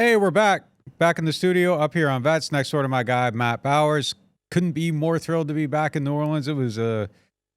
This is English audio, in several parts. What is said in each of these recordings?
Hey, we're back in the studio up here on Vets, next door to my guy, Matt Bowers. Couldn't be more thrilled to be back in New Orleans. It was a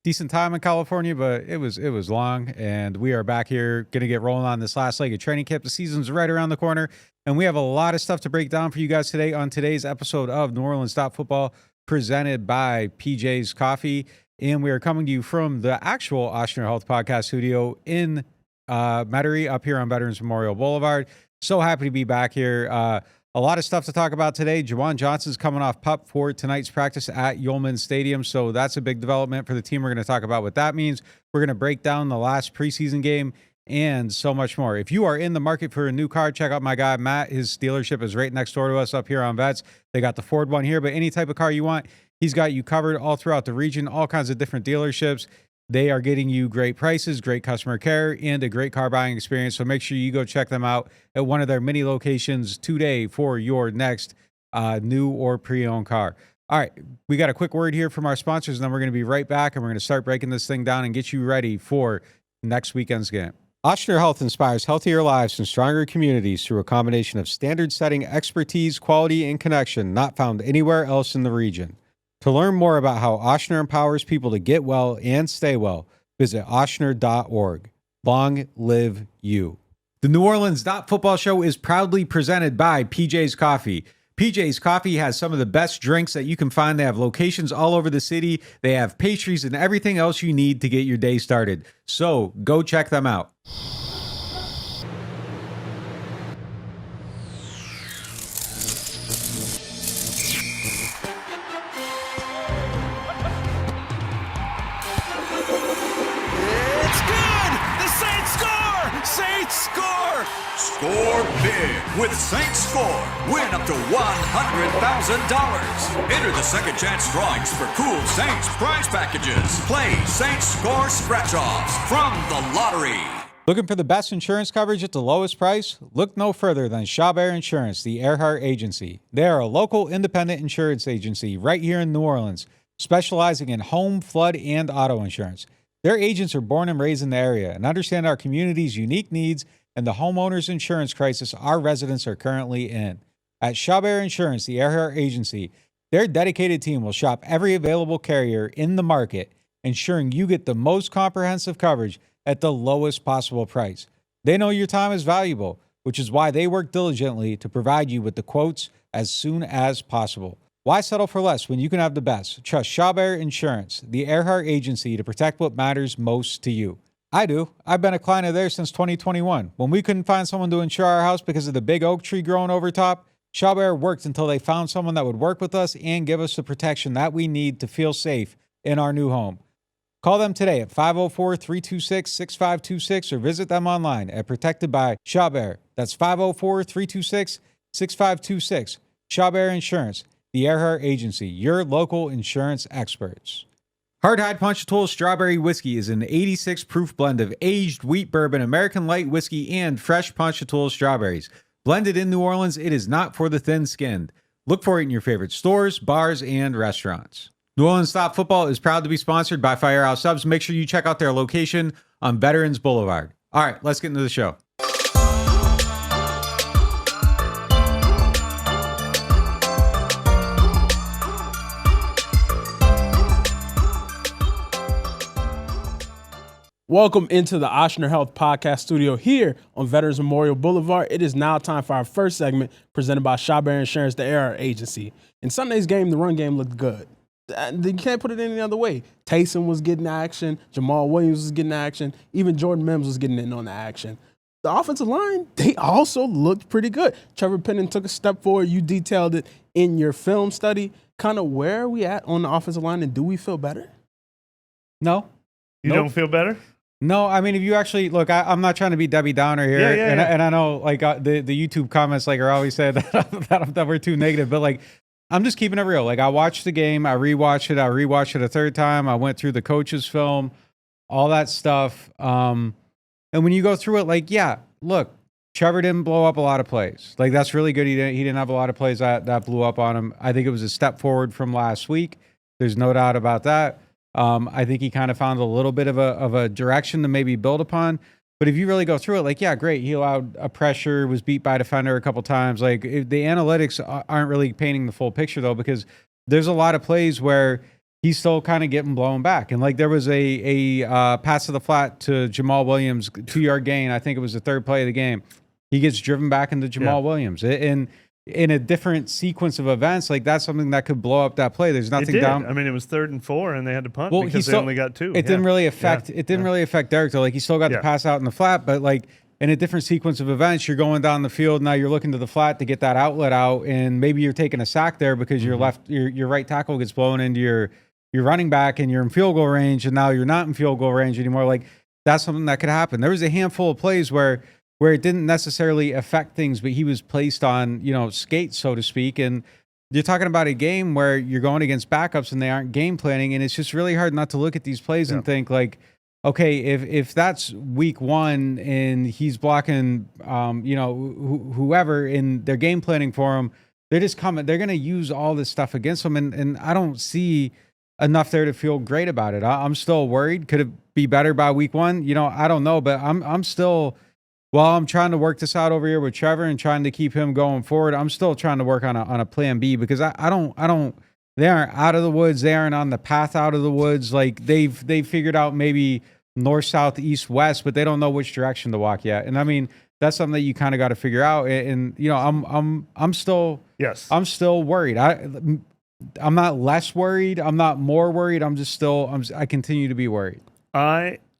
decent time in California, but it was long, and we are back here going to get rolling on this last leg of training camp. The season's right around the corner, and we have a lot of stuff to break down for you guys today on today's episode of NewOrleans.Football, presented by PJ's Coffee, and we are coming to you from the actual Ochsner Health Podcast studio in Metairie, up here on Veterans Memorial Boulevard. So happy to be back here. A lot of stuff to talk about today. Juwan Johnson's coming off PUP for tonight's practice at Yulman Stadium, so that's a big development for the team. We're going to talk about what that means. We're going to break down the last preseason game and so much more. If you are in the market for a new car, check out my guy, Matt. His dealership is right next door to us up here on Vets. They got the Ford one here, but any type of car you want, he's got you covered all throughout the region, all kinds of different dealerships. They are getting you great prices, great customer care, and a great car buying experience. So make sure you go check them out at one of their many locations today for your next new or pre-owned car. All right, we got a quick word here from our sponsors, and then we're going to be right back, and we're going to start breaking this thing down and get you ready for next weekend's game. Ochsner Health inspires healthier lives and stronger communities through a combination of standard-setting expertise, quality, and connection not found anywhere else in the region. To learn more about how Ochsner empowers people to get well and stay well, visit ochsner.org. Long live you. The NewOrleans.Football show is proudly presented by PJ's Coffee. PJ's Coffee has some of the best drinks that you can find. They have locations all over the city. They have pastries and everything else you need to get your day started. So go check them out. Score big with Saints Score. Win up to $100,000. Enter the second chance drawings for cool Saints prize packages. Play Saints Score scratch-offs from the lottery. Looking for the best insurance coverage at the lowest price? Look no further than Chabert Insurance, the Earhart Agency. They are a local independent insurance agency right here in New Orleans, specializing in home, flood, and auto insurance. Their agents are born and raised in the area and understand our community's unique needs and the homeowners insurance crisis our residents are currently in. At Chabert Insurance, the Earhart Agency, their dedicated team will shop every available carrier in the market, ensuring you get the most comprehensive coverage at the lowest possible price. They know your time is valuable, which is why they work diligently to provide you with the quotes as soon as possible. Why settle for less when you can have the best? Trust Chabert Insurance, the Earhart Agency, to protect what matters most to you. I do. I've been a client of theirs since 2021. When we couldn't find someone to insure our house because of the big oak tree growing over top, Chabert worked until they found someone that would work with us and give us the protection that we need to feel safe in our new home. Call them today at 504-326-6526 or visit them online at Protected by Chabert. That's 504-326-6526. Chabert Insurance, the Earhart Agency, your local insurance experts. Hardhide Ponchatoula Strawberry Whiskey is an 86 proof blend of aged wheat bourbon, American light whiskey, and fresh Ponchatoula strawberries. Blended in New Orleans, it is not for the thin-skinned. Look for it in your favorite stores, bars, and restaurants. NewOrleans.Football is proud to be sponsored by Firehouse Subs. Make sure you check out their location on Veterans Boulevard. All right, let's get into the show. Welcome into the Ochsner Health Podcast studio here on Veterans Memorial Boulevard. It is now time for our first segment presented by Chabert Insurance, the Earhart Agency. In Sunday's game, the run game looked good. You can't put it any other way. Taysom was getting action. Jamal Williams was getting action. Even Jordan Mims was getting in on the action. The offensive line, they also looked pretty good. Trevor Penning took a step forward. You detailed it in your film study. Kind of where are we at on the offensive line, and do we feel better? No. You don't feel better? No, I mean, if you actually look, I'm not trying to be Debbie Downer here, and I know like the YouTube comments like are always saying that we're too negative, but like I'm just keeping it real. Like I watched the game, I rewatched it a third time, I went through the coach's film, all that stuff, and when you go through it, like look, Trevor didn't blow up a lot of plays. Like that's really good. He didn't have a lot of plays that blew up on him. I think it was a step forward from last week. There's no doubt about that. I think he kind of found a little bit of a direction to maybe build upon. But if you really go through it, like, yeah, great. He allowed a pressure, was beat by a defender a couple times. Like, the analytics aren't really painting the full picture, though, because there's a lot of plays where he's still kind of getting blown back. And, like, there was a pass to the flat to Jamal Williams, 2-yard gain. I think it was the third play of the game. He gets driven back into Jamal Williams. And in a different sequence of events, like, that's something that could blow up that play. There's nothing down. I mean, it was 3rd and 4, and they had to punt because they only got 2. It didn't really affect. It didn't really affect Derek, though. Like, he still got the pass out in the flat, but, like, in a different sequence of events, you're going down the field. Now you're looking to the flat to get that outlet out, and maybe you're taking a sack there because your right tackle gets blown into your running back, and you're in field goal range, and now you're not in field goal range anymore. Like, that's something that could happen. There was a handful of plays where it didn't necessarily affect things, but he was placed on, skates, so to speak. And you're talking about a game where you're going against backups and they aren't game planning. And it's just really hard not to look at these plays and think, like, okay, if that's week 1 and he's blocking, whoever, and they're game planning for him, they're just coming. They're going to use all this stuff against him. And I don't see enough there to feel great about it. I'm still worried. Could it be better by week 1? I don't know, but I'm still. While I'm trying to work this out over here with Trevor and trying to keep him going forward, I'm still trying to work on a plan B, because I don't. They aren't out of the woods. They aren't on the path out of the woods. Like, they've figured out maybe north, south, east, west, but they don't know which direction to walk yet. And I mean, that's something that you kind of got to figure out. And I'm still worried. I'm not less worried. I'm not more worried. I continue to be worried.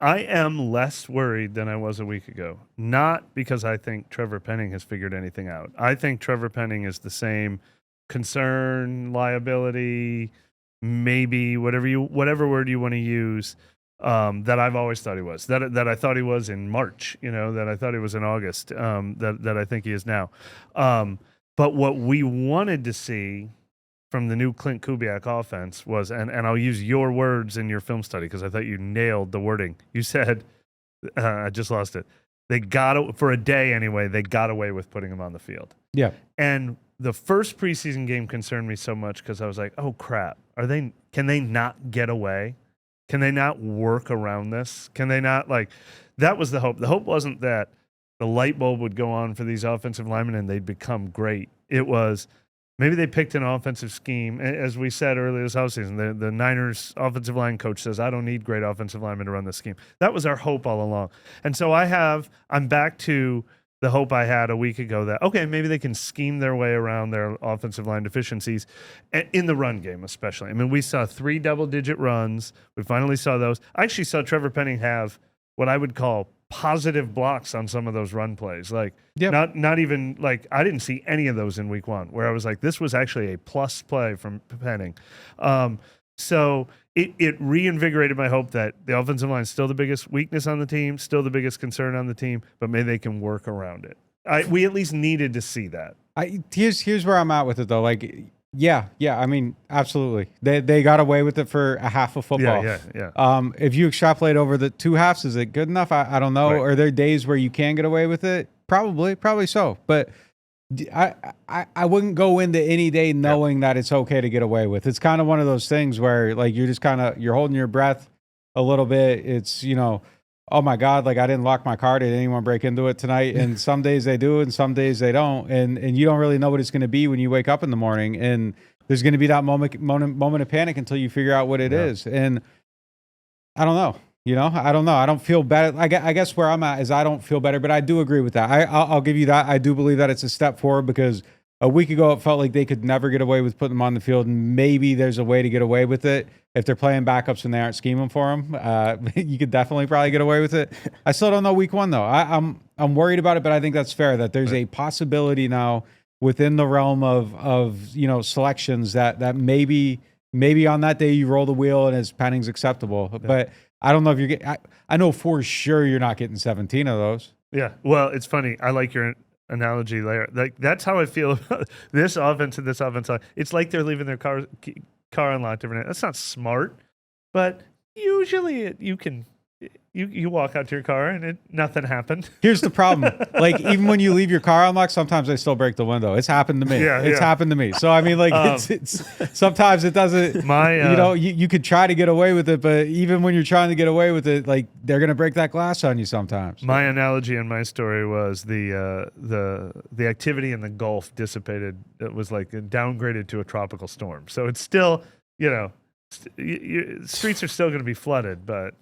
I am less worried than I was a week ago. Not because I think Trevor Penning has figured anything out. I think Trevor Penning is the same concern, liability, maybe whatever word you want to use, that I've always thought he was. That I thought he was in March. That I thought he was in August. That I think he is now. But what we wanted to see from the new Clint Kubiak offense was, and I'll use your words in your film study because I thought you nailed the wording. You said, I just lost it. For a day anyway, they got away with putting him on the field. Yeah. And the first preseason game concerned me so much because I was like, oh crap, can they not get away? Can they not work around this? Can they not, that was the hope. The hope wasn't that the light bulb would go on for these offensive linemen and they'd become great. It was, maybe they picked an offensive scheme. As we said earlier this offseason, the Niners offensive line coach says, I don't need great offensive linemen to run this scheme. That was our hope all along. And so I'm back to the hope I had a week ago that, okay, maybe they can scheme their way around their offensive line deficiencies in the run game, especially. I mean, we saw 3 double-digit runs. We finally saw those. I actually saw Trevor Penning have what I would call positive blocks on some of those run plays. Not even I didn't see any of those in week 1 where I was like, this was actually a plus play from Penning. So it reinvigorated my hope that the offensive line is still the biggest weakness on the team, still the biggest concern on the team, but maybe they can work around it. We at least needed to see that. Here's where I'm at with it though. Yeah. I mean, absolutely. They got away with it for a half of football. Yeah. If you extrapolate over the 2 halves, is it good enough? I don't know. Right. Are there days where you can get away with it? Probably so. But I wouldn't go into any day knowing that it's okay to get away with. It's kind of one of those things where you're just you're holding your breath a little bit. It's, oh my God, I didn't lock my car. Did anyone break into it tonight? And some days they do, and some days they don't. And you don't really know what it's going to be when you wake up in the morning. And there's going to be that moment of panic until you figure out what it is. And I don't know. I don't know. I don't feel better. I guess where I'm at is I don't feel better, but I do agree with that. I'll give you that. I do believe that it's a step forward because a week ago it felt like they could never get away with putting them on the field. And maybe there's a way to get away with it. If they're playing backups and they aren't scheming for them, you could definitely probably get away with it. I still don't know week 1 though. I'm worried about it, but I think that's fair that there's a possibility now within the realm of selections that maybe on that day you roll the wheel and it's Penning's acceptable. Yeah. But I don't know if you're getting. I know for sure you're not getting 17 of those. Yeah. Well, it's funny. I like your analogy there. That's how I feel about this offense and this offense. It's like they're leaving their car unlocked every night. That's not smart, but usually you can you walk out to your car and nothing happened. Here's the problem. Like, even when you leave your car unlocked, sometimes I still break the window. It's happened to me. It's happened to me. So, I mean, like, it's sometimes it doesn't, you could try to get away with it, but even when you're trying to get away with it, like, they're going to break that glass on you sometimes. My analogy in my story was the activity in the Gulf dissipated. It was like downgraded to a tropical storm. So it's still, streets are still going to be flooded, but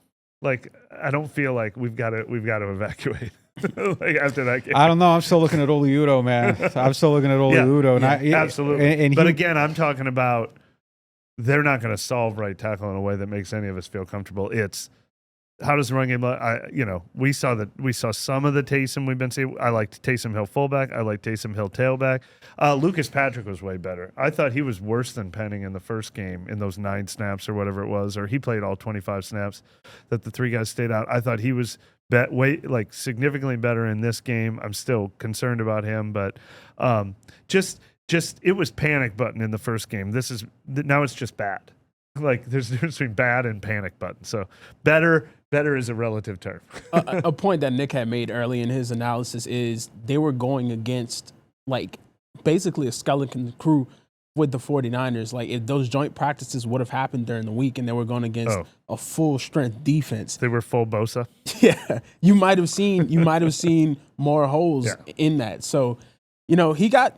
like, I don't feel like we've got to evacuate like after that game. I don't know. I'm still looking at Oliudo, man. I'm still looking at Oliudo. Absolutely. But again, I'm talking about they're not going to solve right tackle in a way that makes any of us feel comfortable. It's how does the run game look? We saw some of the Taysom we've been seeing. I liked Taysom Hill fullback. I liked Taysom Hill tailback. Lucas Patrick was way better. I thought he was worse than Penning in the first game in those 9 snaps or whatever it was, or he played all 25 snaps that the 3 guys stayed out. I thought he was significantly better in this game. I'm still concerned about him, but just it was panic button in the first game. Now it's just bad. Like, there's a difference between bad and panic button. So better is a relative term. A point that Nick had made early in his analysis is they were going against, like, basically a skeleton crew with the 49ers. Like, if those joint practices would have happened during the week and they were going against a full strength defense. They were full Bosa. Yeah. You might have seen more holes in that. So, he got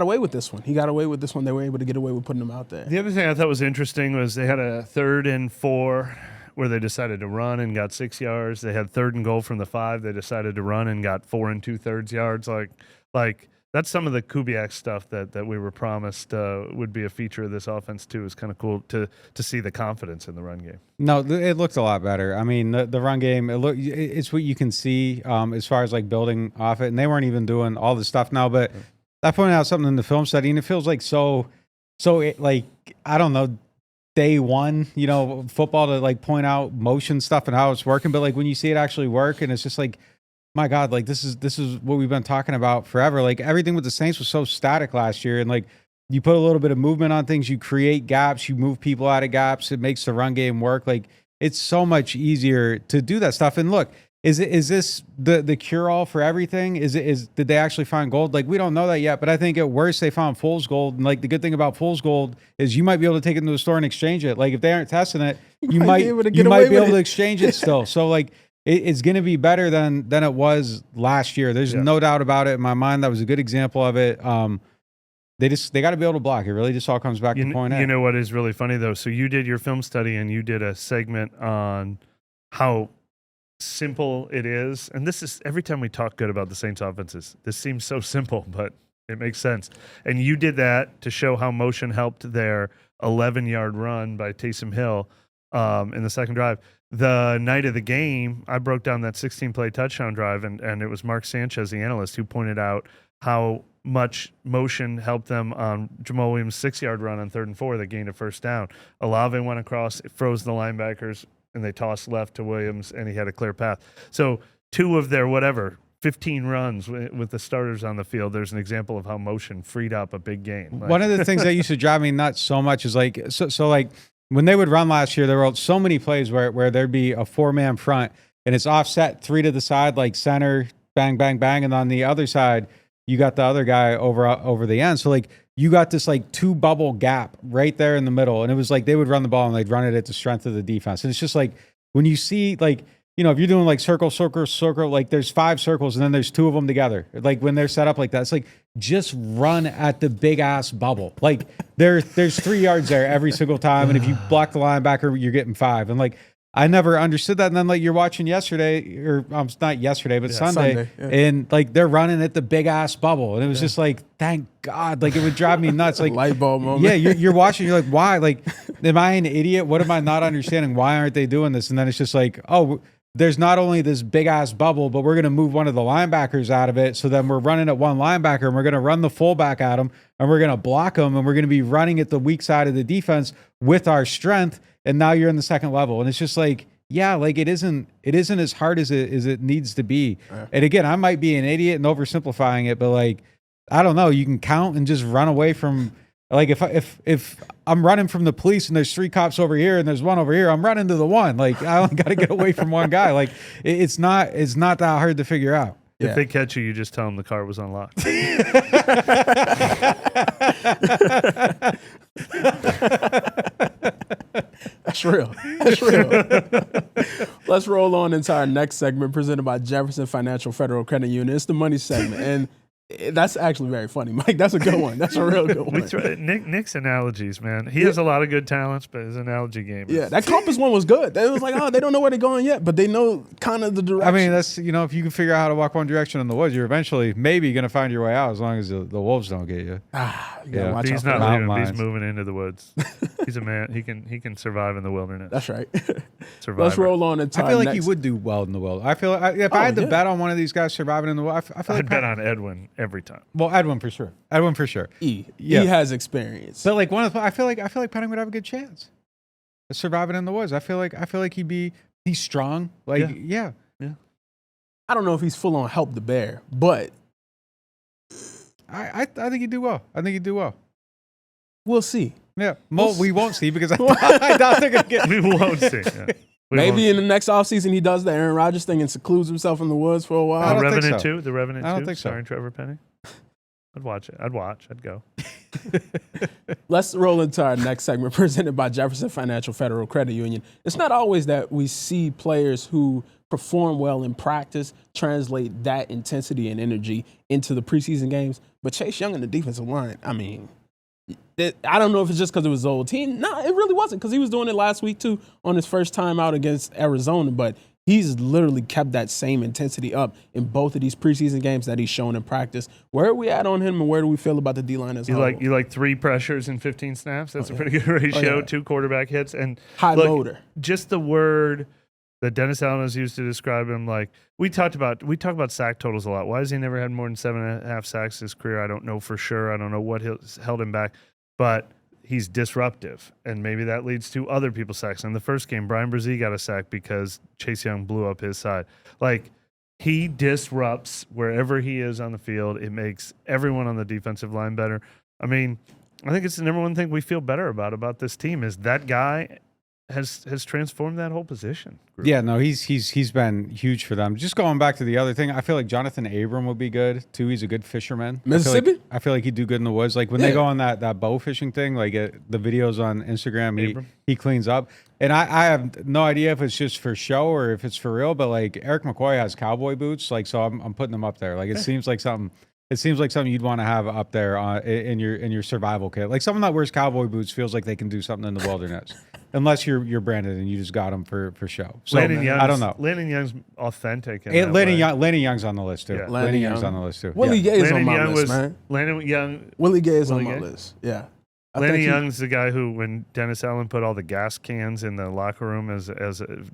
away with this one. They were able to get away with putting him out there. The other thing I thought was interesting was they had a 3rd and 4 where they decided to run and got 6 yards. They had 3rd and goal from the 5. They decided to run and got 4 2/3 yards. Like that's some of the Kubiak stuff that we were promised would be a feature of this offense too. It's kind of cool to see the confidence in the run game. No, it looked a lot better. I mean, the run game, it's what you can see as far as like building off it. And they weren't even doing all the stuff now, but I pointed out something in the film study, and it feels like I don't know, day one, football to like point out motion stuff and how it's working. But like when you see it actually work, and it's just like, my God, like this is what we've been talking about forever. Like everything with the Saints was so static last year, and like you put a little bit of movement on things, you create gaps, you move people out of gaps, it makes the run game work. Like it's so much easier to do that stuff. And look, is this the cure all for everything? Did they actually find gold? Like we don't know that yet, but I think at worst they found fool's gold. And like the good thing about fool's gold is you might be able to take it into the store and exchange it. Like if they aren't testing it, you might be able to exchange it still. So like it's going to be better than it was last year. There's no doubt about it in my mind. That was a good example of it. They got to be able to block. It really just all comes back to point A. You know what is really funny though? So you did your film study and you did a segment on how simple it is. And this is every time we talk good about the Saints offenses, this seems so simple, but it makes sense. And you did that to show how motion helped their 11-yard run by Taysom Hill in the second drive. The night of the game, I broke down that 16-play touchdown drive, and it was Mark Sanchez, the analyst, who pointed out how much motion helped them on Jamal Williams' 6-yard run on 3rd and 4 that gained a first down. Olave went across, it froze the linebackers, and they tossed left to Williams, and he had a clear path. So 2 of their 15 runs with the starters on the field, there's an example of how motion freed up a big gain. One of the things that used to drive me nuts so much is like, so like when they would run last year, there were so many plays where there'd be a 4-man front, and it's offset 3 to the side, like center, bang, bang, bang, and on the other side, you got the other guy over the end. So like you got this like 2 bubble gap right there in the middle. And it was like they would run the ball and they'd run it at the strength of the defense. And it's just like when you see like, if you're doing like circle, like there's 5 circles and then there's 2 of them together. Like when they're set up like that, it's like just run at the big ass bubble. Like there's 3 yards there every single time. And if you block the linebacker, you're getting 5. And like, I never understood that. And then like you're watching yesterday, or not yesterday, but Sunday, and like they're running at the big ass bubble. And it was just like, thank God. Like it would drive me nuts. Like light bulb moment. Yeah, you're watching, you're like, why? Like, am I an idiot? What am I not understanding? Why aren't they doing this? And then it's just like, oh, there's not only this big ass bubble, but we're going to move one of the linebackers out of it. So then we're running at one linebacker and we're going to run the fullback at him and we're going to block him and we're going to be running at the weak side of the defense with our strength. And now you're in the second level. And it's just like, yeah, like it isn't as hard as it needs to be. And again, I might be an idiot and oversimplifying it, but like, I don't know, you can count and just run away from Like if I'm running from the police and there's 3 cops over here and there's one over here, I'm running to the one. Like I only got to get away from one guy. Like it's not that hard to figure out. If they catch you just tell them the car was unlocked. That's real. That's real. Let's roll on into our next segment presented by Jefferson Financial Federal Credit Union. It's the money segment. And that's actually very funny, Mike. That's a good one. That's a real good one. Nick's analogies, man. He has a lot of good talents, but his analogy game is... Yeah, that compass one was good. It was like, oh, they don't know where they're going yet, but they know kind of the direction. I mean, that's, if you can figure out how to walk one direction in the woods, you're eventually maybe going to find your way out as long as the wolves don't get you. Watch He's out not leaving. He's moving into the woods. He's a man. He can survive in the wilderness. That's right. Survivor. Let's roll on into I feel like he would do well in the wilderness. I feel like if I had to bet on one of these guys surviving in the wilderness, I feel like I'd bet on Edwin every time. Well, Edwin for sure. He has experience. But like I feel like Penning would have a good chance of surviving in the woods. I feel like he's strong. Like yeah. I don't know if he's full on help the bear, but I think he'd do well. We'll see. Yeah, we won't see because I doubt they're gonna get. We won't see. Yeah. Maybe in the next offseason he does the Aaron Rodgers thing and secludes himself in the woods for a while. I don't Revenant think so. 2? The Revenant 2? I don't think so. Starring Trevor Penning? I'd watch it. I'd go. Let's roll into our next segment presented by Jefferson Financial Federal Credit Union. It's not always that we see players who perform well in practice translate that intensity and energy into the preseason games, but Chase Young and the defensive line, I mean, I don't know if it's just because it was his old team. No, it really wasn't, because he was doing it last week too on his first time out against Arizona, but he's literally kept that same intensity up in both of these preseason games that he's shown in practice. Where are we at on him, and where do we feel about the D-line as a whole? You like 3 pressures in 15 snaps? That's a pretty good ratio. 2 quarterback hits. And high motor. Just the word that Dennis Allen has used to describe him, like we talk about sack totals a lot. Why has he never had more than 7.5 sacks his career? I don't know for sure. I don't know what held him back. But he's disruptive, and maybe that leads to other people's sacks. In the first game, Brian Brzee got a sack because Chase Young blew up his side. Like, he disrupts wherever he is on the field. It makes everyone on the defensive line better. I mean, I think it's the number one thing we feel better about this team is that guy has transformed that whole position group. Yeah, no, he's been huge for them. Just going back to the other thing, I feel like Jonathan Abram would be good too. He's a good fisherman. Mississippi? I feel like he'd do good in the woods. Like when they go on that bow fishing thing, like the videos on Instagram, he cleans up. And I have no idea if it's just for show or if it's for real, but like Eric McCoy has cowboy boots, like so I'm putting them up there. Like it seems like something you'd want to have up there in your survival kit. Like someone that wears cowboy boots feels like they can do something in the wilderness. Unless you're Brandon and you just got him for show. So I don't know. Landon Young's authentic. Landon Young's on the list too. Yeah. Landon Young's on the list too. Willie Gay is on my list, man. Willie Gay is on my list. Yeah. Landon Young's the guy who, when Dennis Allen put all the gas cans in the locker room as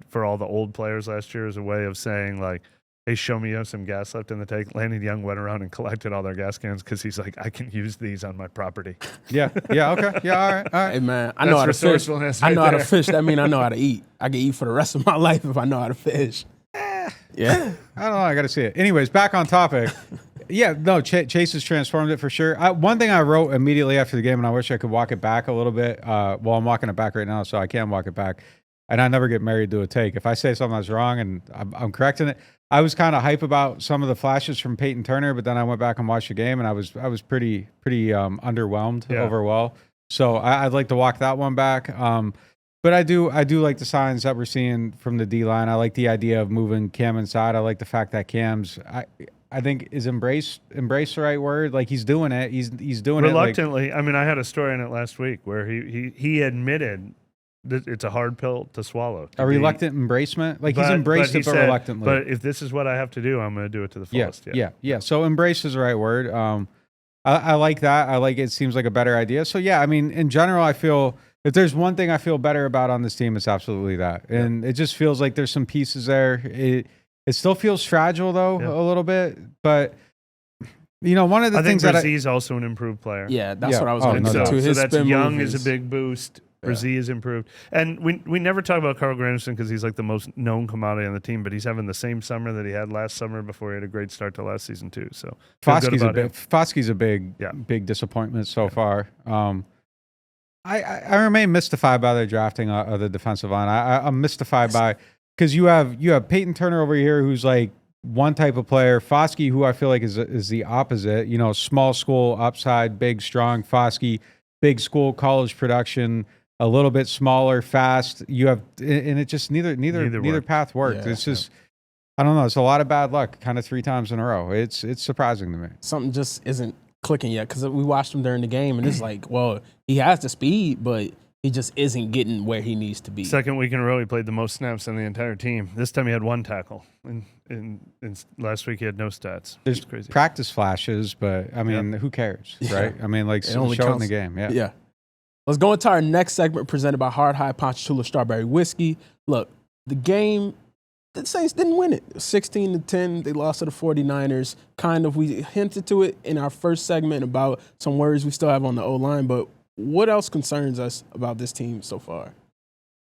for all the old players last year as a way of saying like, hey, show me you have some gas left in the tank. Landon Young went around and collected all their gas cans because he's like, I can use these on my property. Yeah, okay. Yeah, all right. Hey, man, I know how to fish. I know how to fish. That means I know how to eat. I can eat for the rest of my life if I know how to fish. Yeah. I don't know. I got to see it. Anyways, back on topic. Yeah, no, Chase has transformed it for sure. One thing I wrote immediately after the game, and I wish I could walk it back a little bit. Well, I'm walking it back right now, so I can walk it back. And I never get married to a take. If I say something that's wrong and I'm correcting it, I was kind of hype about some of the flashes from Peyton Turner, but then I went back and watched the game, and I was pretty underwhelmed overall. So I'd like to walk that one back. But I do like the signs that we're seeing from the D line. I like the idea of moving Cam inside. I like the fact that Cam's I think is embrace the right word. Like he's doing it. He's doing reluctantly. it. I mean, I had a story on it last week where he admitted that it's a hard pill to swallow. Reluctant embracement. Like he's embraced it, but reluctantly. But if this is what I have to do, I'm going to do it to the fullest. Yeah. So embrace is the right word. I like that. I like it. Seems like a better idea. So yeah, I mean, in general, I feel if there's one thing I feel better about on this team, it's absolutely that. And it just feels like there's some pieces there. It still feels fragile though a little bit, but one of the things that Brzee also an improved player. Yeah, that's what I was going to get to. So that's Young is a big boost. Brzee has improved. And we never talk about Carl Granderson because he's like the most known commodity on the team, but he's having the same summer that he had last summer before he had a great start to last season too. So Foskey's a big disappointment so far. I remain mystified by their drafting of the defensive line. I'm mystified by because you have Peyton Turner over here who's like one type of player. Foskey, who I feel like is the opposite. Small school upside, big strong. Foskey, big school college production, a little bit smaller, fast. You have and it just neither path worked. It's just I don't know. It's a lot of bad luck, kind of 3 times in a row. It's surprising to me. Something just isn't clicking yet because we watched him during the game and it's like, well, he has the speed, but he just isn't getting where he needs to be. Second week in a row, he played the most snaps on the entire team. This time he had 1 tackle, and last week he had no stats. There's crazy practice flashes, but I mean, who cares, right? I mean, like, show it in the game. Yeah. Let's go into our next segment presented by Hard High Ponchatoula Strawberry Whiskey. Look, the game, the Saints didn't win it. 16-10, they lost to the 49ers. We hinted to it in our first segment about some worries we still have on the O-line, but what else concerns us about this team so far?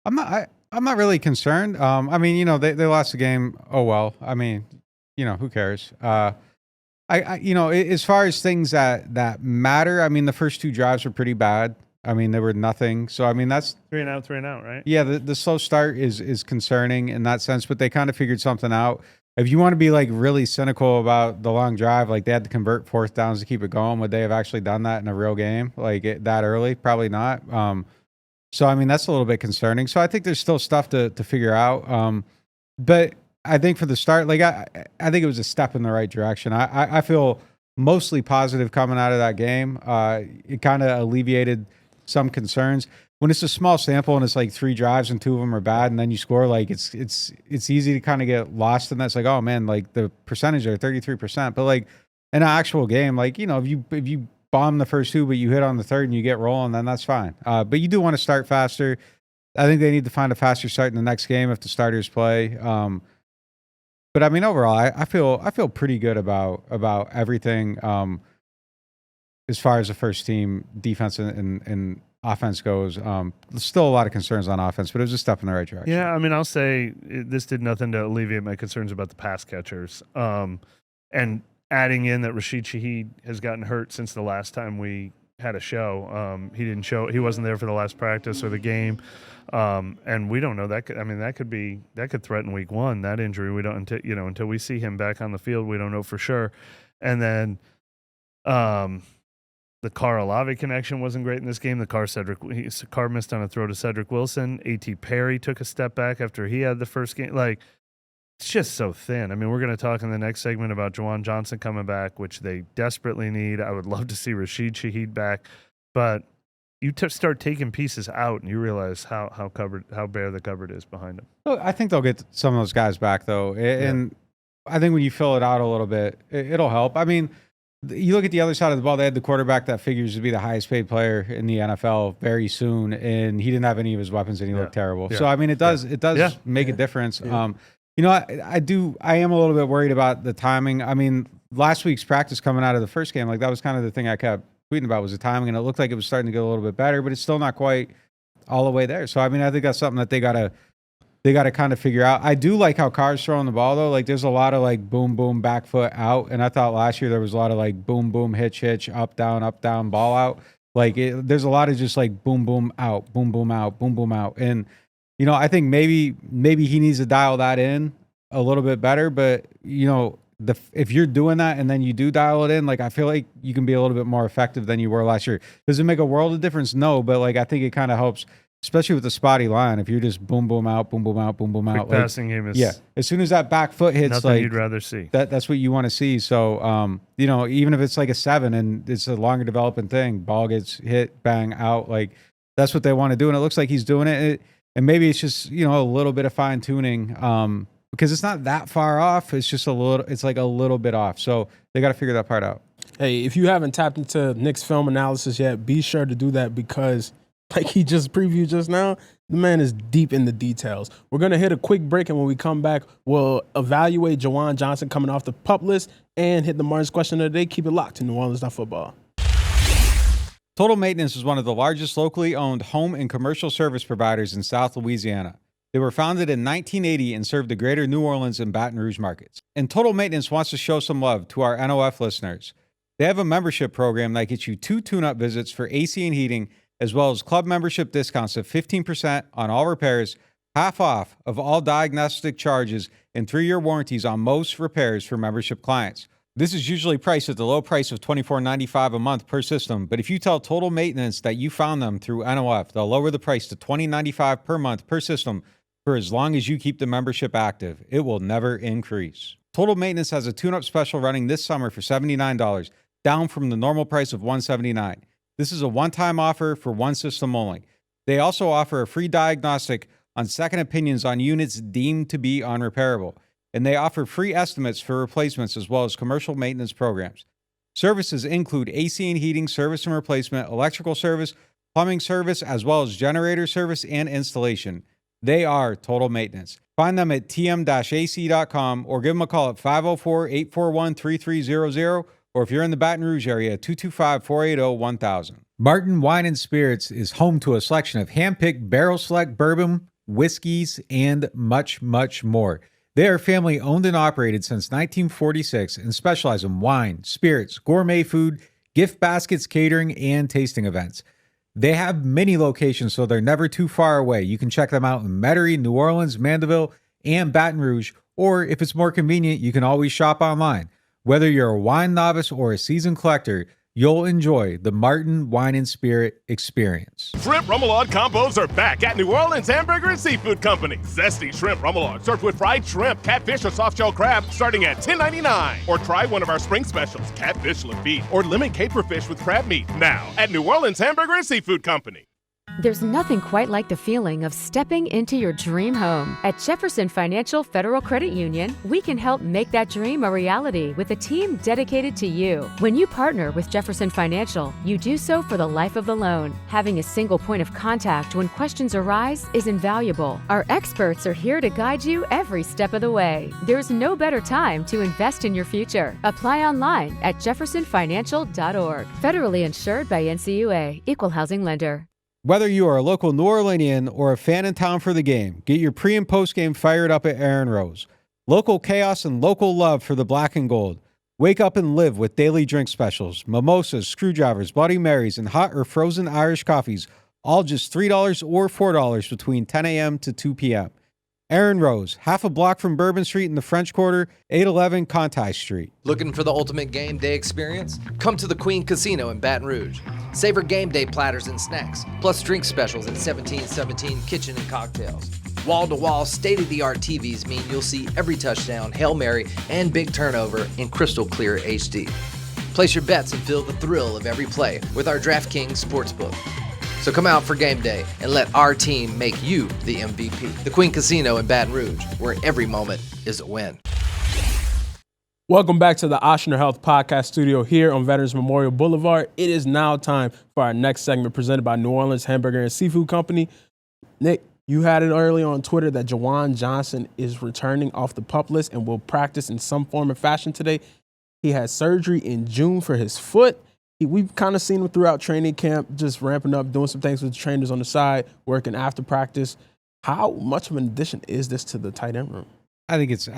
I'm not really concerned. I mean, they lost the game. Oh well. I mean, who cares? As far as things that matter, I mean, the first 2 drives were pretty bad. I mean, they were nothing. So I mean, that's 3 and out, right? Yeah, the slow start is concerning in that sense, but they kind of figured something out. If you want to be like really cynical about the long drive, like they had to convert 4th downs to keep it going, would they have actually done that in a real game that early? Probably not. So I mean, that's a little bit concerning. So I think there's still stuff to figure out. But I think for the start, like I think it was a step in the right direction. I feel mostly positive coming out of that game. It kind of alleviated some concerns. When it's a small sample and it's like 3 drives and 2 of them are bad and then you score, like it's easy to kind of get lost in that. It's like, oh man, like the percentage are 33%. But like in an actual game, like, if you bomb the first 2, but you hit on the 3rd and you get rolling, then that's fine. But you do want to start faster. I think they need to find a faster start in the next game if the starters play. But I mean, overall, I feel pretty good about everything as far as the first team defense and offense goes. There's still a lot of concerns on offense, but it was a step in the right direction. Yeah, I mean, I'll say this did nothing to alleviate my concerns about the pass catchers. And adding in that Rashid Shaheed has gotten hurt since the last time we had a show. He wasn't there for the last practice or the game. And we don't know that. That could threaten week 1, that injury. We don't until we see him back on the field, we don't know for sure. And then the Carr Olave connection wasn't great in this game. Carr missed on a throw to Cedric Wilson. A.T. Perry took a step back after he had the first game. Like, it's just so thin. I mean, we're going to talk in the next segment about Juwan Johnson coming back, which they desperately need. I would love to see Rashid Shaheed back, but you start taking pieces out and you realize how bare the cupboard is behind them. Well, I think they'll get some of those guys back though, and I think when you fill it out a little bit, it'll help. I mean, you look at the other side of the ball, they had the quarterback that figures to be the highest paid player in the NFL very soon, and he didn't have any of his weapons and he looked terrible. Yeah. So, I mean, it does make a difference. Yeah. I am a little bit worried about the timing. I mean, last week's practice coming out of the first game, like that was kind of the thing I kept tweeting about was the timing, and it looked like it was starting to get a little bit better, but it's still not quite all the way there. So, I mean, I think that's something that they got to kind of figure out. I do like how Carr's throwing the ball, though. Like, there's a lot of, like, boom, boom, back foot, out. And I thought last year there was a lot of, like, boom, boom, hitch, up, down, ball out. Like, there's a lot of just, like, boom, boom, out, boom, boom, out, boom, boom, out. And, I think maybe he needs to dial that in a little bit better. But, if you're doing that and then you do dial it in, like, I feel like you can be a little bit more effective than you were last year. Does it make a world of difference? No, but, like, I think it kind of helps. Especially with the spotty line, if you're just boom, boom, out, boom, boom, out, boom, boom, out. Quick passing game is as soon as that back foot hits, nothing like you'd rather see. That's what you want to see. So, even if it's like a 7 and it's a longer developing thing, ball gets hit, bang, out. Like that's what they want to do, and it looks like he's doing it. And maybe it's just a little bit of fine tuning because it's not that far off. It's just it's like a little bit off. So they got to figure that part out. Hey, if you haven't tapped into Nick's film analysis yet, be sure to do that because, like he just previewed just now, the man is deep in the details. We're going to hit a quick break, and when we come back, we'll evaluate Juwan Johnson coming off the PUP list and hit the Martin's question of the day. Keep it locked to NewOrleans.Football. Total Maintenance is one of the largest locally owned home and commercial service providers in South Louisiana. They were founded in 1980 and serve the greater New Orleans and Baton Rouge markets. And Total Maintenance wants to show some love to our NOF listeners. They have a membership program that gets you 2 tune-up visits for AC and heating, as well as club membership discounts of 15% on all repairs, half off of all diagnostic charges, and 3-year warranties on most repairs for membership clients. This is usually priced at the low price of $24.95 a month per system, but if you tell Total Maintenance that you found them through NOF, they'll lower the price to $20.95 per month per system for as long as you keep the membership active. It will never increase. Total Maintenance has a tune-up special running this summer for $79, down from the normal price of $179. This is a one-time offer for one system only. They also offer a free diagnostic on second opinions on units deemed to be unrepairable, and they offer free estimates for replacements as well as commercial maintenance programs. Services include AC and heating service and replacement, electrical service, plumbing service, as well as generator service and installation. They are Total Maintenance. Find them at tm-ac.com or give them a call at 504-841-3300, or if you're in the Baton Rouge area, 225-480-1000. Martin Wine and Spirits is home to a selection of hand-picked barrel select bourbon, whiskeys, and much, much more. They are family owned and operated since 1946 and specialize in wine, spirits, gourmet food, gift baskets, catering, and tasting events. They have many locations, so they're never too far away. You can check them out in Metairie, New Orleans, Mandeville, and Baton Rouge, or if it's more convenient, you can always shop online. Whether you're a wine novice or a seasoned collector, you'll enjoy the Martin Wine and Spirit experience. Shrimp Remoulade combos are back at New Orleans Hamburger and Seafood Company. Zesty shrimp remoulade served with fried shrimp, catfish, or soft-shell crab starting at $10.99. Or try one of our spring specials, catfish lafitte or lemon caper fish with crab meat. Now at New Orleans Hamburger and Seafood Company. There's nothing quite like the feeling of stepping into your dream home. At Jefferson Financial Federal Credit Union, we can help make that dream a reality with a team dedicated to you. When you partner with Jefferson Financial, you do so for the life of the loan. Having a single point of contact when questions arise is invaluable. Our experts are here to guide you every step of the way. There's no better time to invest in your future. Apply online at jeffersonfinancial.org. Federally insured by NCUA, Equal Housing Lender. Whether you are a local New Orleanian or a fan in town for the game, get your pre- and post-game fired up at Aaron Rose. Local chaos and local love for the black and gold. Wake up and live with daily drink specials, mimosas, screwdrivers, Bloody Marys, and hot or frozen Irish coffees, all just $3 or $4 between 10 a.m. to 2 p.m. Aaron Rose, half a block from Bourbon Street in the French Quarter, 811 Conti Street. Looking for the ultimate game day experience? Come to the Queen Casino in Baton Rouge. Savor game day platters and snacks, plus drink specials at 1717 Kitchen and Cocktails. Wall-to-wall, state-of-the-art TVs mean you'll see every touchdown, Hail Mary, and big turnover in crystal clear HD. Place your bets and feel the thrill of every play with our DraftKings Sportsbook. So come out for game day and let our team make you the MVP. The Queen Casino in Baton Rouge, where every moment is a win. Welcome back to the Oshner Health Podcast Studio here on Veterans Memorial Boulevard. It is now time for our next segment presented by New Orleans Hamburger and Seafood Company. Nick, you had it early on Twitter that Juwan Johnson is returning off the PUP list and will practice in some form or fashion today. He had surgery in June for his foot. We've kind of seen him throughout training camp, just ramping up, doing some things with the trainers on the side, working after practice. How much of an addition is this to the tight end room? I think it's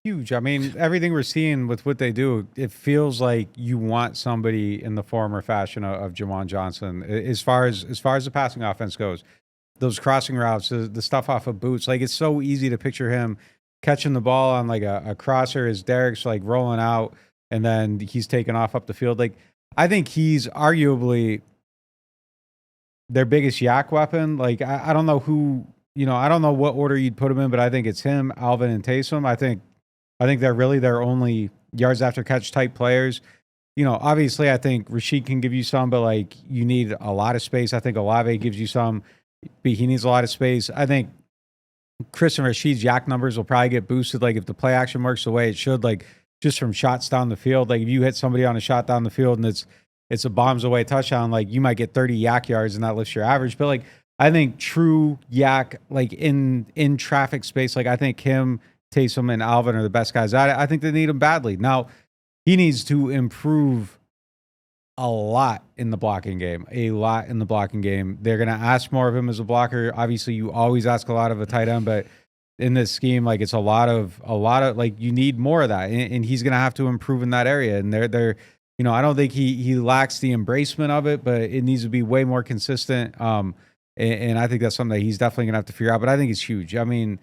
huge. I mean, everything we're seeing with what they do, it feels like you want somebody in the form or fashion of Juwan Johnson. As far as the passing offense goes, those crossing routes, the stuff off of boots, like it's so easy to picture him catching the ball on like a crosser as Derek's like rolling out, and then he's taking off up the field. Like, I think he's arguably their biggest yak weapon. Like, I don't know who, I don't know what order you'd put him in, but I think it's him, Alvin, and Taysom. I think they're really their only yards after catch type players. Obviously I think Rashid can give you some, but like you need a lot of space. I think Olave gives you some, but he needs a lot of space. I think Chris and Rashid's yak numbers will probably get boosted. Like if the play action works the way it should, like just from shots down the field. Like if you hit somebody on a shot down the field and it's a bombs away touchdown, like you might get 30 yak yards and that lifts your average. But like I think true yak, like in traffic space, like I think him, Taysom, and Alvin are the best guys. I think they need him badly. Now he needs to improve a lot in the blocking game. They're going to ask more of him as a blocker. Obviously, you always ask a lot of a tight end, but in this scheme, like it's a lot of like you need more of that, and he's going to have to improve in that area. And they're I don't think he lacks the embracement of it, but it needs to be way more consistent. And I think that's something that he's definitely going to have to figure out. But I think it's huge. I mean,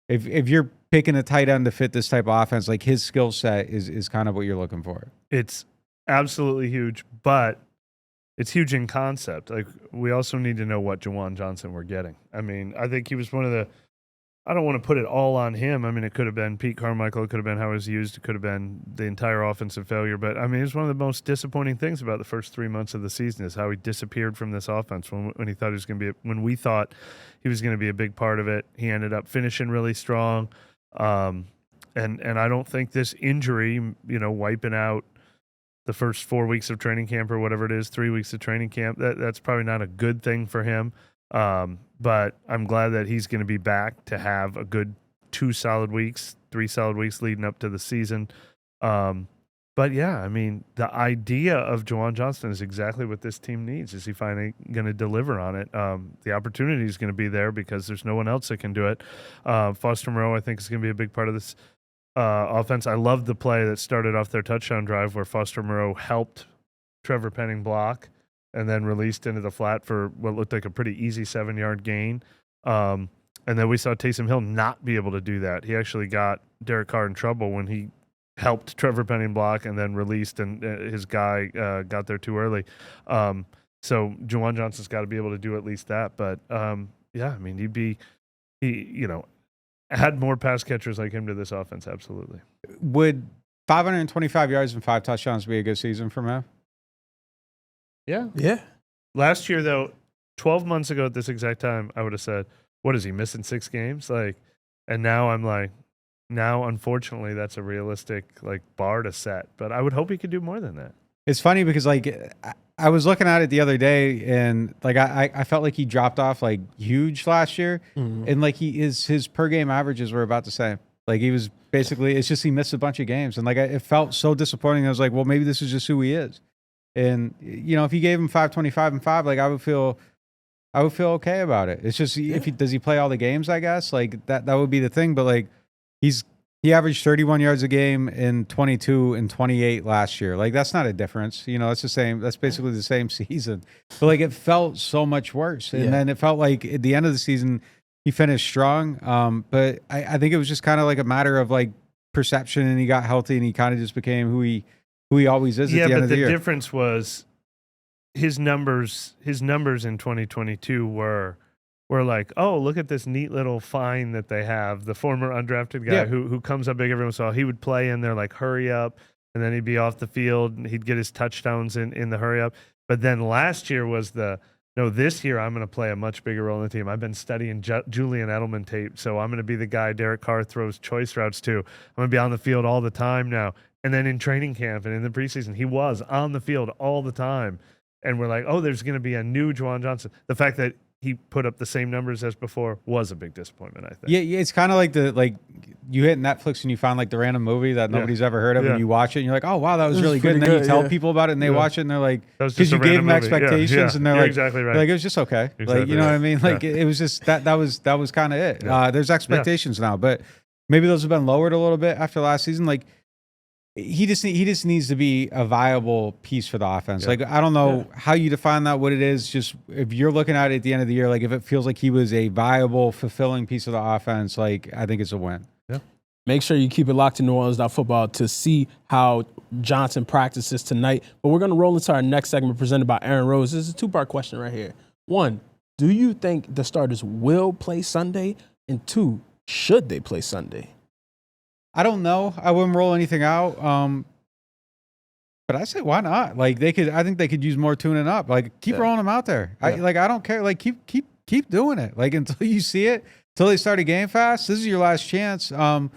if you're picking a tight end to fit this type of offense, like his skill set is kind of what you're looking for. It's absolutely huge, but it's huge in concept. Like, we also need to know what Juwan Johnson we're getting. I mean, I think he was one of the, I don't want to put it all on him. I mean, it could have been Pete Carmichael. It could have been how it was used. It could have been the entire offensive failure. But, I mean, it's one of the most disappointing things about the first 3 months of the season is how he disappeared from this offense when he thought he was going to be, when we thought he was going to be a big part of it. He ended up finishing really strong. And I don't think this injury, wiping out the first 4 weeks of training camp or whatever it is, 3 weeks of training camp, that's probably not a good thing for him. But I'm glad that he's going to be back to have a good 3 solid weeks leading up to the season. But yeah, I mean, the idea of Juwan Johnson is exactly what this team needs. Is he finally going to deliver on it? The opportunity is going to be there because there's no one else that can do it. Foster Moreau, I think, is going to be a big part of this offense. I loved the play that started off their touchdown drive where Foster Moreau helped Trevor Penning block and then released into the flat for what looked like a pretty easy 7-yard gain. And then we saw Taysom Hill not be able to do that. He actually got Derek Carr in trouble when he helped Trevor Penning block and then released, and his guy got there too early. So Juwan Johnson's got to be able to do at least that. But yeah, I mean, add more pass catchers like him to this offense, absolutely. Would 525 yards and 5 touchdowns be a good season for him? Yeah. Last year, though, 12 months ago at this exact time, I would have said, what is he, missing 6 games? And now I'm like, unfortunately, that's a realistic bar to set. But I would hope he could do more than that. It's funny because I was looking at it the other day, and I felt like he dropped off huge last year, and his per game averages were about the same. He was basically, it's just he missed a bunch of games, and it felt so disappointing. I was like, well, maybe this is just who he is. And if he gave him 525 and 5, I would feel okay about it. It's just does he play all the games? I guess that would be the thing. But he averaged 31 yards a game in 22 and 28 last year. That's not a difference. It's the same. That's basically the same season. But it felt so much worse. And then it felt like at the end of the season he finished strong. But I think it was just kind of a matter of perception, and he got healthy and he kind of just became who he always is at the end of the year. Yeah, but the difference was his numbers in 2022 were oh, look at this neat little find that they have. The former undrafted guy who comes up big every once in a while. He would play in there hurry up, and then he'd be off the field, and he'd get his touchdowns in the hurry up. But then last year was this year I'm going to play a much bigger role in the team. I've been studying Julian Edelman tape, so I'm going to be the guy Derek Carr throws choice routes to. I'm going to be on the field all the time now. And then in training camp and in the preseason, he was on the field all the time. And we're like, oh, there's going to be a new Juwan Johnson. The fact that he put up the same numbers as before was a big disappointment, I think. Yeah, it's kind of you hit Netflix and you find the random movie that nobody's ever heard of, and you watch it and you're like, oh, wow, that was really good. And then you tell people about it and they watch it and they're like, because you gave them expectations and they're exactly right. It was just okay. Exactly what I mean? It was just that was kind of it. Yeah. There's expectations now, but maybe those have been lowered a little bit after last season. He just needs to be a viable piece for the offense. I don't know how you define that, what it is. Just if you're looking at it at the end of the year, if it feels like he was a viable, fulfilling piece of the offense, I think it's a win. Yeah. Make sure you keep it locked to NewOrleans.Football to see how Johnson practices tonight. But we're going to roll into our next segment presented by Aaron Rose. This is a 2-part question right here. 1, do you think the starters will play Sunday? And 2, should they play Sunday? I don't know. I wouldn't roll anything out. But I say, why not? I think they could use more tuning up. Keep rolling them out there. I don't care. Keep doing it. Until you see it, until they start a game fast. This is your last chance. I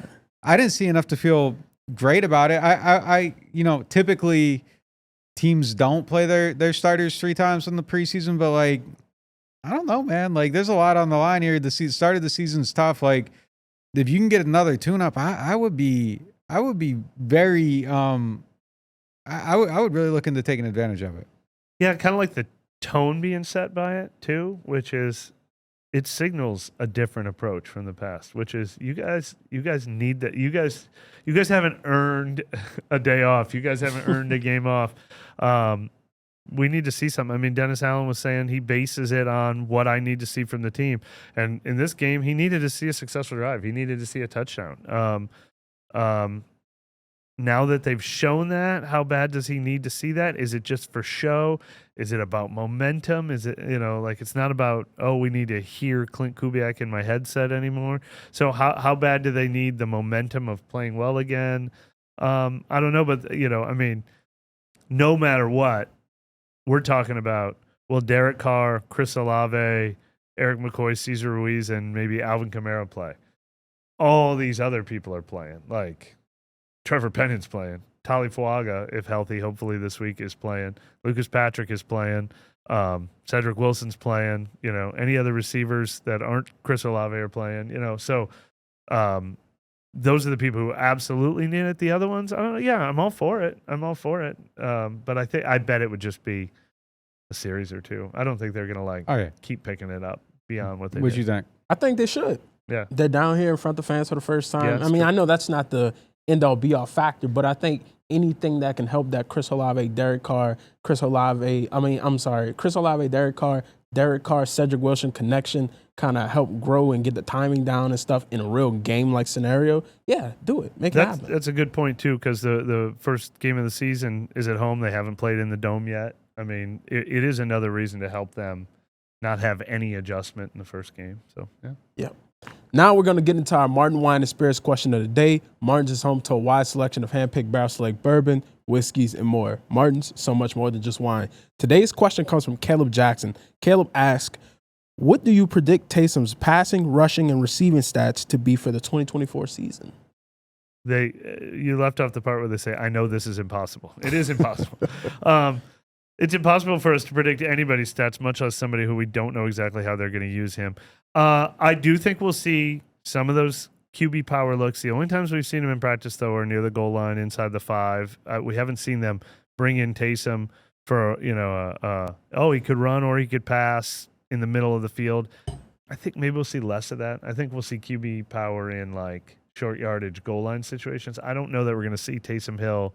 didn't see enough to feel great about it. I typically teams don't play their starters 3 times in the preseason, but I don't know, man. There's a lot on the line here. The start of the season's tough. If you can get another tune-up, I would be very I would really look into taking advantage of it. Yeah, kind of like the tone being set by it too, which is it signals a different approach from the past, which is you guys need that. You guys haven't earned a day off. You guys haven't earned a game off. We need to see something. I mean, Dennis Allen was saying he bases it on what I need to see from the team. And in this game, he needed to see a successful drive. He needed to see a touchdown. Now that they've shown that, how bad does he need to see that? Is it just for show? Is it about momentum? Is it, like it's not about, we need to hear Clint Kubiak in my headset anymore. So how bad do they need the momentum of playing well again? I don't know, but, I mean, no matter what, we're talking about, Derek Carr, Chris Olave, Eric McCoy, Cesar Ruiz, and maybe Alvin Kamara play. All these other people are playing. Like Trevor Pennant's playing. Tali Fuaga, if healthy, hopefully this week is playing. Lucas Patrick is playing. Cedric Wilson's playing. Any other receivers that aren't Chris Olave are playing. So those are the people who absolutely need it. The other ones, I'm all for it. But I bet it would just be a series or two. I don't think they're gonna keep picking it up beyond what they. What'd you think? I think they should. Yeah, they're down here in front of the fans for the first time. Yeah, I mean, I know that's not the end all be all factor, but I think anything that can help that Chris Olave, Derek Carr, Derek Carr, Cedric Wilson connection kind of help grow and get the timing down and stuff in a real game-like scenario, do it. Make it happen. That's a good point, too, because the first game of the season is at home. They haven't played in the Dome yet. I mean, it is another reason to help them not have any adjustment in the first game. So, yeah. Now we're going to get into our Martin Wine and Spirits question of the day. Martin's is home to a wide selection of hand-picked barrel-select bourbon, whiskeys, and more. Martin's, so much more than just wine. Today's question comes from Caleb Jackson. Caleb asks, what do you predict Taysom's passing, rushing, and receiving stats to be for the 2024 season? You left off the part where they say, I know this is impossible. It is impossible. It's impossible for us to predict anybody's stats, much less somebody who we don't know exactly how they're going to use him. I do think we'll see some of those QB power looks. The only times we've seen him in practice, though, are near the goal line, inside the 5. We haven't seen them bring in Taysom for, he could run or he could pass in the middle of the field. I think maybe we'll see less of that. I think we'll see QB power in like short yardage goal line situations. I don't know that we're going to see Taysom Hill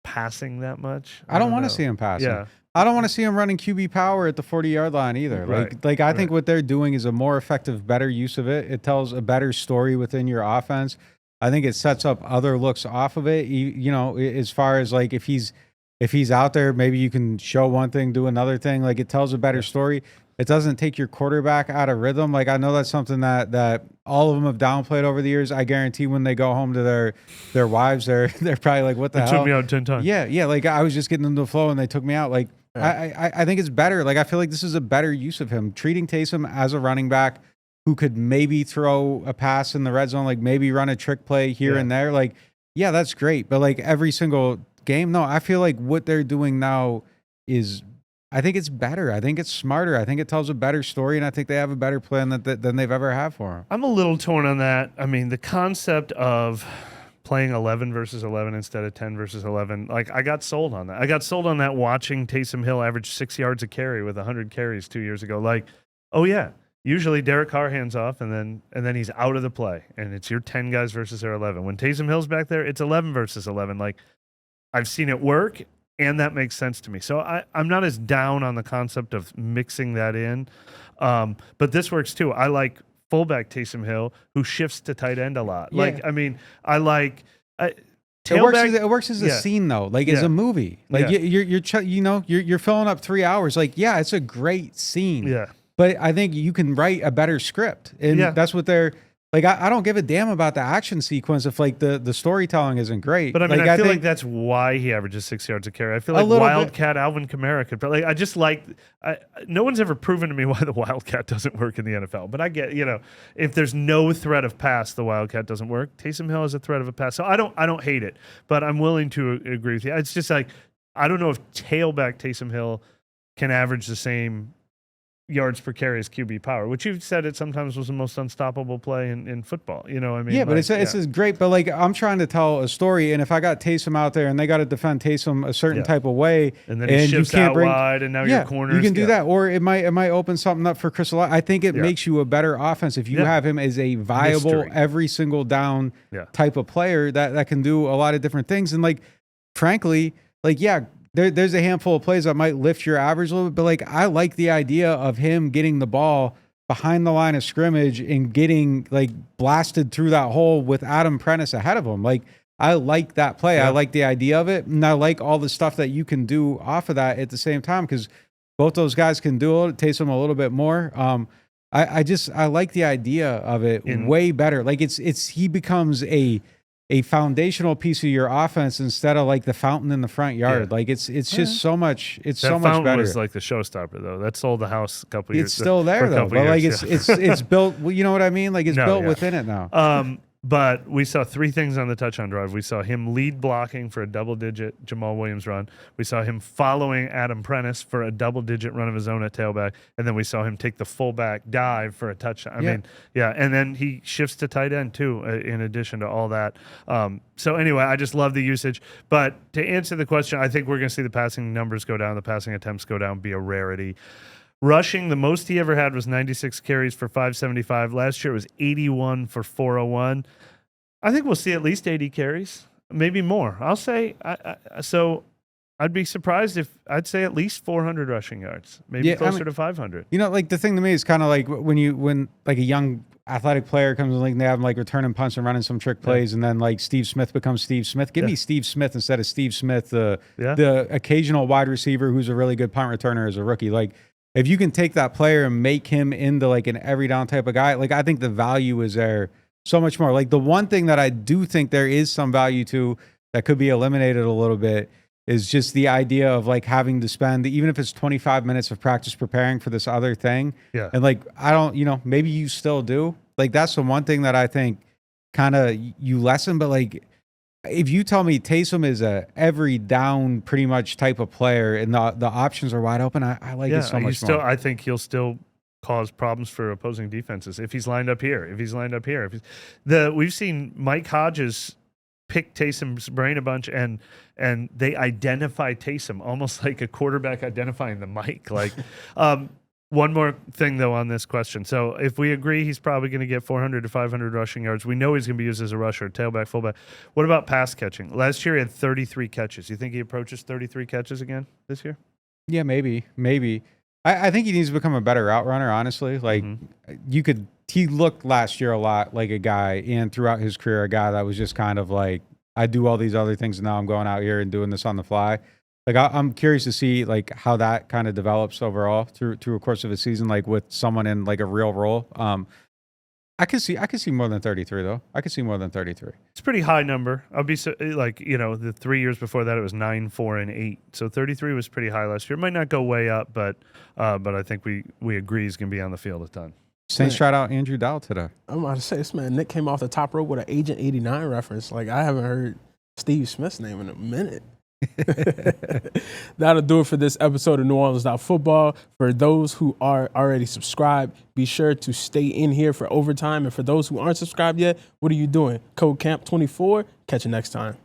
passing that much. I don't want to see him passing. Yeah. I don't want to see him running QB power at the 40-yard line either. Right. I think what they're doing is a more effective, better use of it. It tells a better story within your offense. I think it sets up other looks off of it. As far as like if he's out there, maybe you can show one thing, do another thing. Like it tells a better story. It doesn't take your quarterback out of rhythm. Like I know that's something that all of them have downplayed over the years. I guarantee when they go home to their wives, they're probably like, "What the hell?" Took me out 10 times. Yeah. Like I was just getting into the flow and they took me out. Like I think it's better. Like I feel like this is a better use of him, treating Taysom as a running back who could maybe throw a pass in the red zone, like maybe run a trick play here and there. Like, yeah, that's great. But like every single game, no, I feel like what they're doing now is. I think it's better. I think it's smarter. I think it tells a better story, and I think they have a better plan than they've ever had for him. I'm a little torn on that. I mean, the concept of playing 11 versus 11 instead of 10 versus 11, like I got sold on that. I got sold on that watching Taysom Hill average 6 yards a carry with 100 carries 2 years ago. Like, oh yeah, usually Derek Carr hands off, and then he's out of the play, and it's your 10 guys versus their 11. When Taysom Hill's back there, it's 11 versus 11. Like, I've seen it work. And that makes sense to me. So I'm not as down on the concept of mixing that in. But this works too. I like fullback Taysom Hill, who shifts to tight end a lot. Yeah. Like, I mean, I like tailback. It works as a scene though, like as a movie. Like you're filling up 3 hours. Like, yeah, it's a great scene. Yeah. But I think you can write a better script. And that's what they're like. I don't give a damn about the action sequence if like the storytelling isn't great. But I mean, I feel like that's why he averages 6 yards a carry. I feel like Wildcat Alvin Kamara could, but like I just like no one's ever proven to me why the Wildcat doesn't work in the NFL. But I get, if there's no threat of pass, the Wildcat doesn't work. Taysom Hill is a threat of a pass, so I don't hate it, but I'm willing to agree with you. It's just like I don't know if tailback Taysom Hill can average the same yards per carry is QB power, which you've said it sometimes was the most unstoppable play in football. You know what I mean? Yeah, but it's great. But like, I'm trying to tell a story, and if I got Taysom out there and they got to defend Taysom a certain type of way, and then he shifts out wide, and now your corners, you can do that, or it might open something up for Chris. I think it makes you a better offense if you have him as a viable every single down type of player that can do a lot of different things. And like, frankly, like there's a handful of plays that might lift your average a little bit, but like, I like the idea of him getting the ball behind the line of scrimmage and getting like blasted through that hole with Adam Prentice ahead of him. Like, I like that play. I like the idea of it. And I like all the stuff that you can do off of that at the same time, because both those guys can do it. Taysom a little bit more. I like the idea of it way better. Like, he becomes a foundational piece of your offense instead of like the fountain in the front yard. Like, it's just so much. It's so much better. Was like the showstopper though. That sold the house a couple years. It's still there though, but like it's built. You know what I mean? Like, it's built within it now. But we saw three things on the touchdown drive. We saw him lead blocking for a double-digit Jamal Williams run. We saw him following Adam Prentice for a double-digit run of his own at tailback. And then we saw him take the fullback dive for a touchdown. I mean, and then he shifts to tight end too, in addition to all that. So anyway, I just love the usage. But to answer the question, I think we're going to see the passing numbers go down, the passing attempts go down, be a rarity. Rushing, the most he ever had was 96 carries for 575. Last year it was 81 for 401. I think we'll see at least 80 carries, maybe more. I'll say, so I'd be surprised if I'd say at least 400 rushing yards, maybe closer to 500. You know, like the thing to me is kind of like when like a young athletic player comes in the league and they have him like returning punts and running some trick plays, and then like Steve Smith becomes Steve Smith. Give me Steve Smith instead of Steve Smith, the occasional wide receiver who's a really good punt returner as a rookie. Like, if you can take that player and make him into like an every down type of guy, like, I think the value is there so much more. Like, the one thing that I do think there is some value to that could be eliminated a little bit is just the idea of like having to spend, even if it's 25 minutes of practice preparing for this other thing. Yeah. And like, I don't, maybe you still do. Like, that's the one thing that I think kind of you lessen, but like, if you tell me Taysom is a every down pretty much type of player and the options are wide open, I like it so much more. I think he'll still cause problems for opposing defenses if he's lined up here. We've seen Mike Hodges pick Taysom's brain a bunch, and they identify Taysom almost like a quarterback identifying the mic. Like, one more thing, though, on this question. So if we agree he's probably going to get 400 to 500 rushing yards, we know he's going to be used as a rusher, tailback, fullback. What about pass catching? Last year he had 33 catches. You think he approaches 33 catches again this year? Yeah, maybe. I think he needs to become a better route runner, honestly. Like, he looked last year a lot like a guy, and throughout his career, a guy that was just kind of like, I do all these other things, and now I'm going out here and doing this on the fly. Like, I'm curious to see like how that kind of develops overall through a course of a season, like with someone in like a real role. I could see more than 33 though. I could see more than 33. It's a pretty high number. I'll be the 3 years before that it was 9, 4, and 8. So 33 was pretty high last year. It might not go way up, but I think we agree he's going to be on the field a ton. Saints tried out Andrew Dowell today. I'm about to say, this man Nick came off the top rope with an Agent 89 reference. Like, I haven't heard Steve Smith's name in a minute. That'll do it for this episode of NewOrleans.Football. For those who are already subscribed, be sure to stay in here for overtime. And for those who aren't subscribed yet, what are you doing? Code CAMP24. Catch you next time.